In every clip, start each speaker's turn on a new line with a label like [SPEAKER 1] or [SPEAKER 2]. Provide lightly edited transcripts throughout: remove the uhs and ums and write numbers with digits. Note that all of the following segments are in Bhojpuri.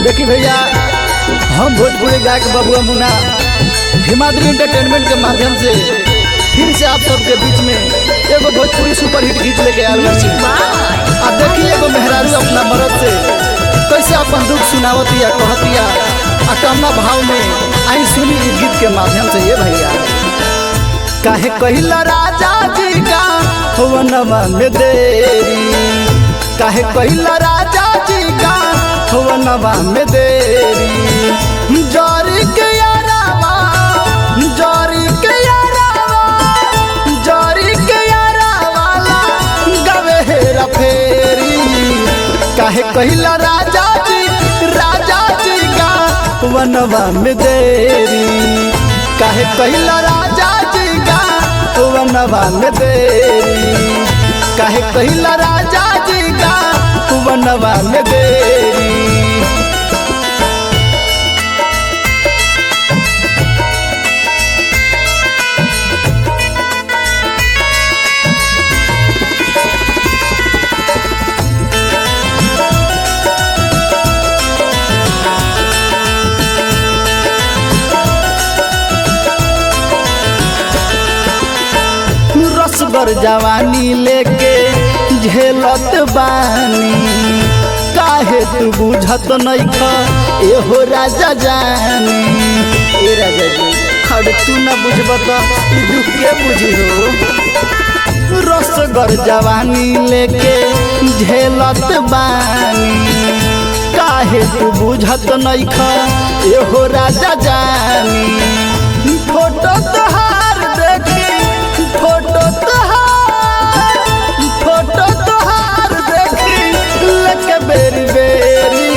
[SPEAKER 1] देखी भैया, हम भोजपुरी गायक बबुआ मुन्ना हिमाद्री एंटरटेनमेंट के माध्यम से फिर से आप सबके बीच में एगो भोजपुरी सुपरहिट गीत लेके आयल बानी। अब देखिए एगो मेहरारू अपना मर्द से कैसे अपन दुख सुनावतिया कहतिया आ कौना भाव में आई सुनी इस गीत के माध्यम से। ये भैया काहे कहिला राजा जी का हुवनवा में देरी, काहे कहिला राजा जी का हुवनवा में देरी, जारी के यारावा, जारी के यारावा, जारी के यारावाला गवे हेरा फेरी। काहे कहिला राजा जी का हुवनवा में देरी, काहे कहिला राजा जी का हुवनवा में देरी, काहे कहिला राजा जी का हुवनवा में देरी। रसगर जवानी लेके झेलत बानी, काहे तू बुझत नइख एहो राजा जानी। ए राजा जी खड़ तू न बुझब त दुख के बुझी हो। रसगर जवानी लेके झेलत बानी, काहे तू बुझत नइख एहो राजा जानी। फोटो तोहार देखी, फोटो तोहार देखी लेके बेरी बेरी,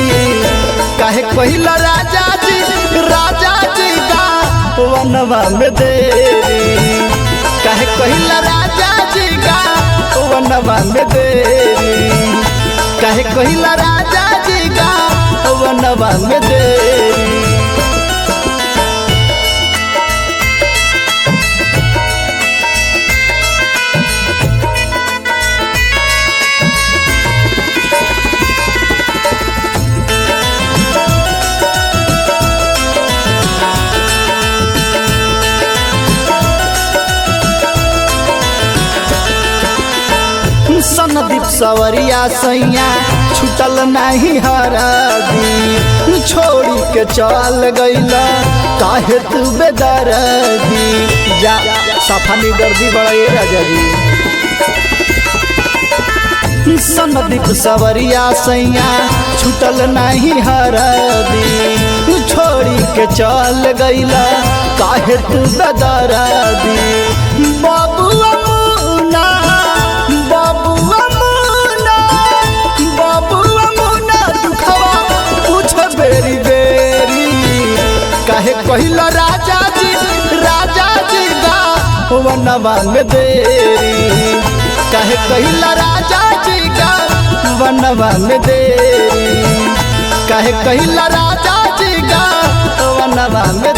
[SPEAKER 1] काहे कहिला राजा जी का वनवा में देरी, काहे कहिला राजा जी का वनवा में देरी, काहे कहिला राजा जी का वनवा में देरी। सनदीप सवरिया सैया छुटल नहीं हरदी, छोड़ी के चल गईला काहे तू बेदर्दी। जा सफानी दर्दी बड़ा ये राजा जी। सनदीप सवरिया सैया छुटल नहीं हरदी, छोड़ी के चल गईला काहे तू बेदर्दी। बाबुआ मुन्ना, बाबुआ मुन्ना, बाबुआ मुन्ना दुखवा पूछ बेरी बेरी, काहे कहिला राजा जी का वनवा में देरी, काहे कहिला राजा जी का वनवा में देरी, काहे कहिला राजा जी का वनवा में